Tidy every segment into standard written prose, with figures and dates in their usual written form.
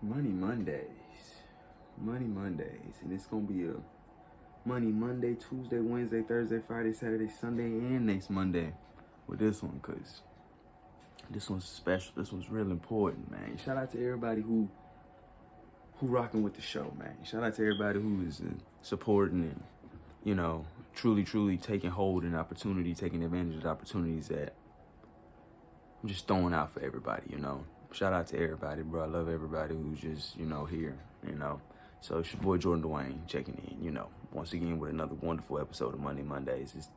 Money Mondays. Money Mondays. And it's going to be a Money Monday, Tuesday, Wednesday, Thursday, Friday, Saturday, Sunday, and next Monday with this one, because this one's special. This one's real important, man. Shout out to everybody who rocking with the show, man. Shout out to everybody who is supporting and, truly taking hold and opportunity, taking advantage of the opportunities that I'm just throwing out for everybody. Shout out to everybody, bro. I love everybody who's just, here, So it's your boy Jordan Dwayne checking in, once again with another wonderful episode of Monday Mondays. It's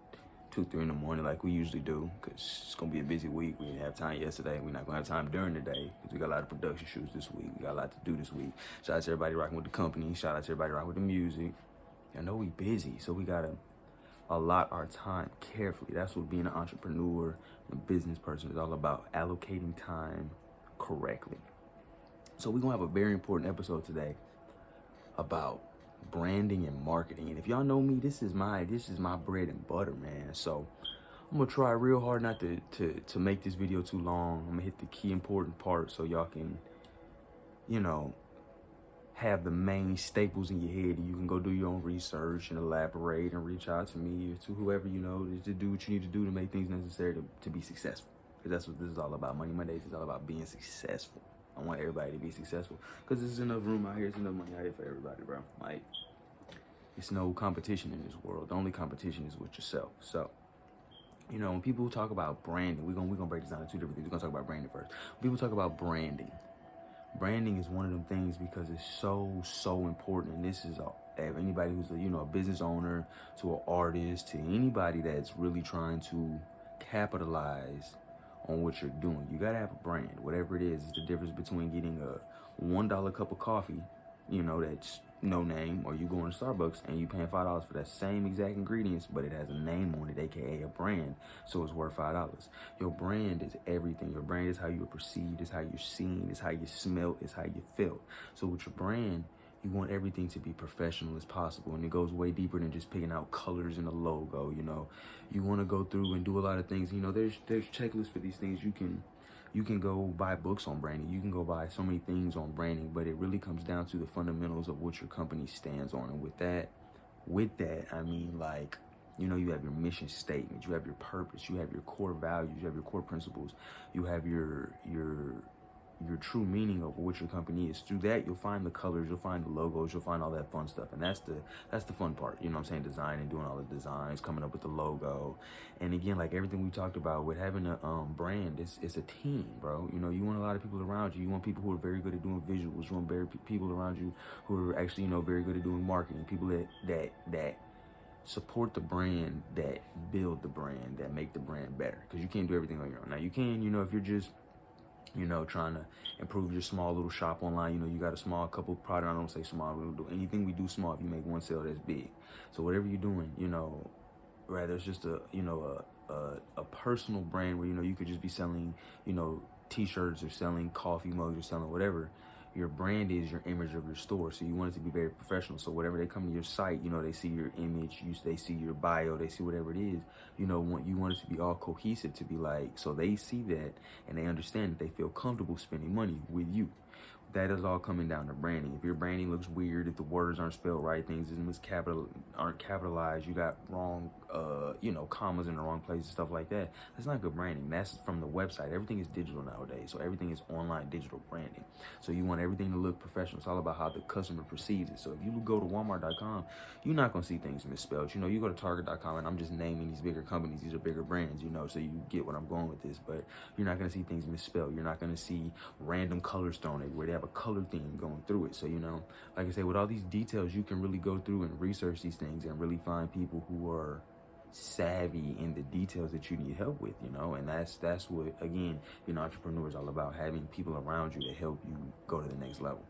2, 3 in the morning like we usually do, because it's going to be a busy week. We didn't have time yesterday. We're not going to have time during the day because we got a lot of production shoots this week. We got a lot to do this week. Shout out to everybody rocking with the company. Shout out to everybody rocking with the music. I know we busy, so we got to allot our time carefully. That's what being an entrepreneur and business person is all about, allocating time correctly. So we're going to have a very important episode today about branding and marketing. And if y'all know me, this is my bread and butter, man. So I'm gonna try real hard not to make this video too long. I'm gonna hit the key important parts so y'all can, have the main staples in your head, and you can go do your own research and elaborate and reach out to me or to whoever to do what you need to do to make things necessary to be successful. Because that's what this is all about. Money Mondays is all about being successful. I want everybody to be successful, because there's enough room out here, there's enough money out here for everybody, bro. Like, it's no competition in this world. The only competition is with yourself. So, when people talk about branding, we're gonna break this down into 2 different things. We're gonna talk about branding first. When people talk about branding is one of them things because it's so important. And this is anybody who's a business owner, to an artist, to anybody that's really trying to capitalize on what you're doing. You gotta have a brand, whatever it is. It's the difference between getting a $1 cup of coffee, that's no name, or you going to Starbucks and you paying $5 for that same exact ingredients, but it has a name on it, aka a brand, so it's worth $5. Your brand is everything. Your brand is how you're perceived, is how you're seen, is how you smell, is how you feel. So with your brand, you want everything to be professional as possible, and it goes way deeper than just picking out colors in a logo. You want to go through and do a lot of things. There's checklists for these things. You can go buy books on branding. You can go buy so many things on branding, but it really comes down to the fundamentals of what your company stands on. And with that, I mean, you have your mission statement, you have your purpose, you have your core values, you have your core principles, you have your true meaning of what your company is. Through that, you'll find the colors, you'll find the logos, you'll find all that fun stuff. And that's the fun part, designing, doing all the designs, coming up with the logo. And again, like everything we talked about with having a brand, it's a team, bro. You want a lot of people around you. You want people who are very good at doing visuals. You want people around you who are actually, very good at doing marketing. People that support the brand, that build the brand, that make the brand better. Because you can't do everything on your own. Now you can, if you're just trying to improve your small little shop online. You got a small couple product. I don't say small. We don't do anything we do small. If you make one sale, that's big. So whatever you're doing, rather it's just a personal brand where, you could just be selling, t-shirts or selling coffee mugs or selling whatever. Your brand is your image of your store. So you want it to be very professional. So whatever they come to your site, they see your image, they see your bio, they see whatever it is, you want it to be all cohesive, to be like, so they see that and they understand that they feel comfortable spending money with you. That is all coming down to branding. If your branding looks weird, if the words aren't spelled right, things aren't capitalized, you got wrong, commas in the wrong places, stuff like that, that's not good branding. That's from the website. Everything is digital nowadays, so everything is online digital branding. So you want everything to look professional. It's all about how the customer perceives it. So if you go to Walmart.com, you're not gonna see things misspelled. You go to Target.com, and I'm just naming these bigger companies. These are bigger brands, so you get what I'm going with this. But you're not gonna see things misspelled. You're not gonna see random colors thrown everywhere. They have a color theme going through it. So, like I said, with all these details, you can really go through and research these things and really find people who are savvy in the details that you need help with, and that's what, again, being an entrepreneur is all about, having people around you to help you go to the next level.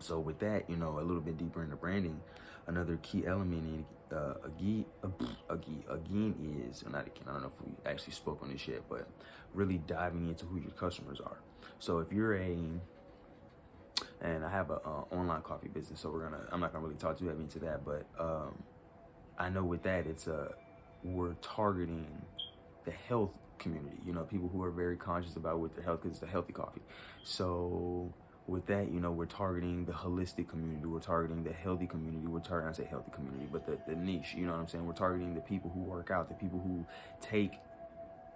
So with that, a little bit deeper into branding, another key element again is, I don't know if we actually spoke on this yet, but really diving into who your customers are. So if you're and I have an online coffee business, so I'm not gonna really talk too heavy into that, but I know with that, we're targeting the health community, people who are very conscious about with their health, because it's a healthy coffee. So with that, you know, we're targeting the holistic community. We're targeting the healthy community. We're targeting, I say healthy community, but the niche, you know what I'm saying? We're targeting the people who work out, the people who take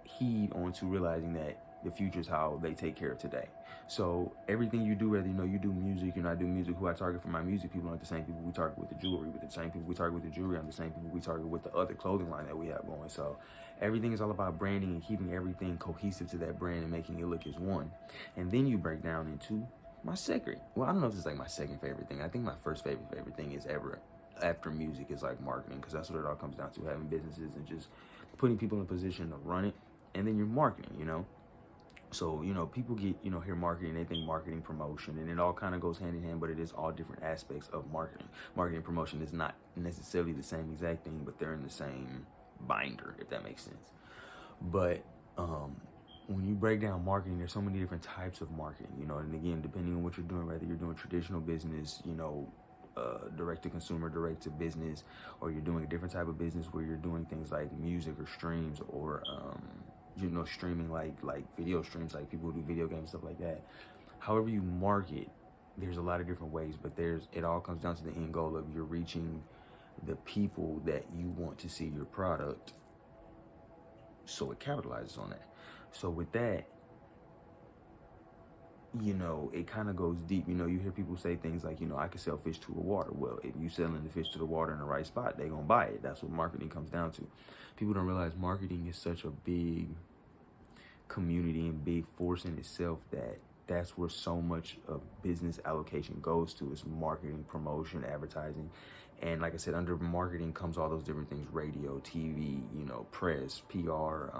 heed onto realizing that the future is how they take care of today. So everything you do, whether you know you do music, you know I do music, who I target for my music, people aren't the same people we target with the jewelry, with the same people we target with the jewelry, aren't the same people we target with the other clothing line that we have going. So everything is all about branding and keeping everything cohesive to that brand and making it look as one. And then you break down into my second. Well, I don't know if it's like my second favorite thing. I think my first favorite thing is ever after music is like marketing, because that's what it all comes down to, having businesses and just putting people in a position to run it. And then you're marketing, you know. So, you know, people get, you know, hear marketing, they think marketing, promotion, and it all kind of goes hand in hand, but it is all different aspects of marketing. Marketing and promotion is not necessarily the same exact thing, but they're in the same binder, if that makes sense. But when you break down marketing, there's so many different types of marketing, you know, and again, depending on what you're doing, whether you're doing traditional business, you know, direct to consumer, direct to business, or you're doing a different type of business where you're doing things like music or streams, or you know, streaming like video streams, like people who do video games, stuff like that. However you market, there's a lot of different ways, but it all comes down to the end goal of you're reaching the people that you want to see your product, so it capitalizes on that. So with that, you know, it kind of goes deep. You know, you hear people say things like, you know, I can sell fish to the water. Well, if you selling the fish to the water in the right spot, they're going to buy it. That's what marketing comes down to. People don't realize marketing is such a big community and big force in itself that that's where so much of business allocation goes to, is marketing, promotion, advertising. And like I said, under marketing comes all those different things: radio, TV, you know, press, PR,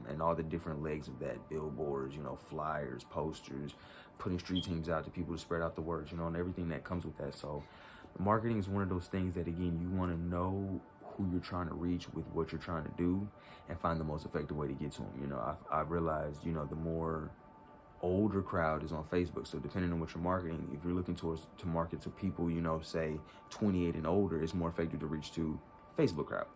and all the different legs of that: billboards, you know, flyers, posters, putting street teams out to people to spread out the words, you know, and everything that comes with that. So marketing is one of those things that, again, you want to know who you're trying to reach with what you're trying to do and find the most effective way to get to them. You know, I've realized, you know, the more older crowd is on Facebook. So depending on what you're marketing, if you're looking to market to people, you know, say 28 and older, it's more effective to reach to Facebook crowd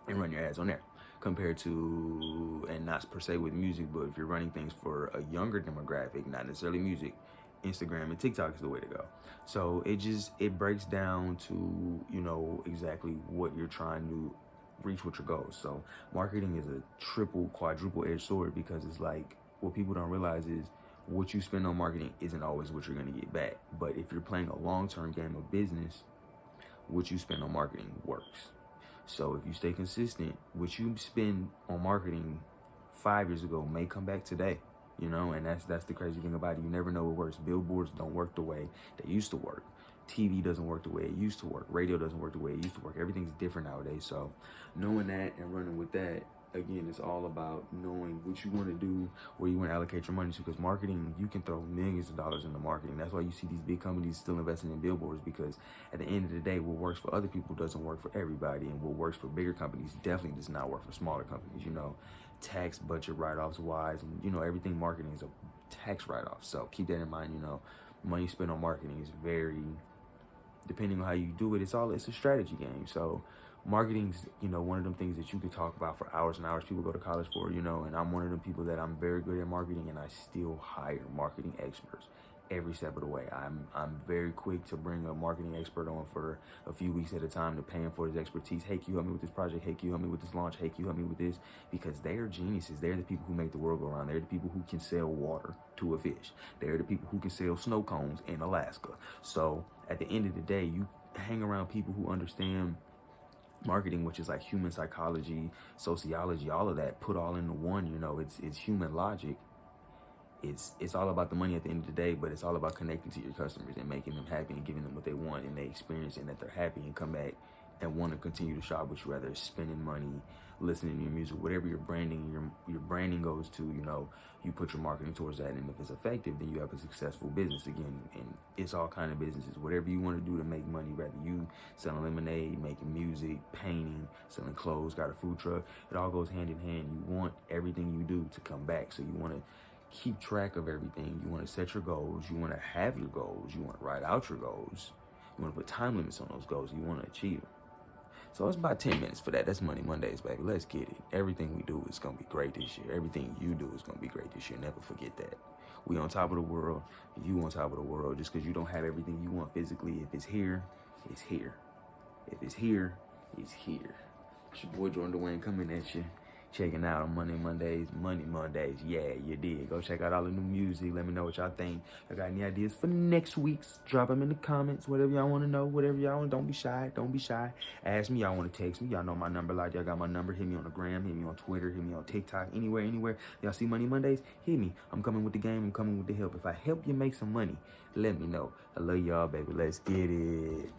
and run your ads on there, compared to, and not per se with music, but if you're running things for a younger demographic, not necessarily music, Instagram and TikTok is the way to go. So it breaks down to, you know, exactly what you're trying to reach with your goals. So marketing is a triple, quadruple edged sword, because it's like, what people don't realize is what you spend on marketing isn't always what you're going to get back. But if you're playing a long-term game of business, what you spend on marketing works. So if you stay consistent, what you spend on marketing 5 years ago may come back today, you know, and that's the crazy thing about it. You never know what works. Billboards don't work the way they used to work. TV doesn't work the way it used to work. Radio doesn't work the way it used to work. Everything's different nowadays. So knowing that and running with that, again, it's all about knowing what you want to do, where you want to allocate your money to, because marketing, you can throw millions of dollars into marketing. That's why you see these big companies still investing in billboards, because at the end of the day, what works for other people doesn't work for everybody, and what works for bigger companies definitely does not work for smaller companies, you know, tax budget write-offs wise, and, you know, everything marketing is a tax write-off. So keep that in mind. You know, money spent on marketing is very, depending on how you do it, it's a strategy game. So marketing's, you know, one of them things that you could talk about for hours and hours. People go to college for, you know, and I'm one of them people that I'm very good at marketing, and I still hire marketing experts every step of the way. I'm very quick to bring a marketing expert on for a few weeks at a time to pay him for his expertise. Hey, can you help me with this project? Hey, can you help me with this launch? Hey, can you help me with this? Because they are geniuses. They're the people who make the world go around. They're the people who can sell water to a fish. They're the people who can sell snow cones in Alaska. So at the end of the day, you hang around people who understand marketing, which is like human psychology, sociology, all of that put all into one. You know, it's human logic. It's all about the money at the end of the day, but it's all about connecting to your customers and making them happy and giving them what they want, and they experience it, and that they're happy and come back and want to continue to shop with you, whether it's spending money, listening to your music, whatever your branding goes to. You know, you put your marketing towards that, and if it's effective, then you have a successful business. Again, and it's all kind of businesses, whatever you want to do to make money, whether you selling lemonade, making music, painting, selling clothes, got a food truck, it all goes hand in hand. You want everything you do to come back, so you want to keep track of everything. You want to set your goals. You want to have your goals. You want to write out your goals. You want to put time limits on those goals. You want to achieve them. So it's about 10 minutes for that. That's Money Mondays, baby. Let's get it. Everything we do is going to be great this year. Everything you do is going to be great this year. Never forget that. We on top of the world. You on top of the world. Just because you don't have everything you want physically, if it's here, it's here. If it's here, it's here. It's your boy Jordan Dwayne coming at you. Checking out on Money Mondays. Yeah, you did. Go check out all the new music. Let me know what y'all think. I got any ideas for next week's? Drop them in the comments. Whatever y'all want to know. Whatever y'all want. Don't be shy. Don't be shy. Ask me. Y'all want to text me. Y'all know my number. Like, y'all got my number. Hit me on the gram. Hit me on Twitter. Hit me on TikTok. Anywhere. Y'all see Money Mondays? Hit me. I'm coming with the game. I'm coming with the help. If I help you make some money, let me know. I love y'all, baby. Let's get it.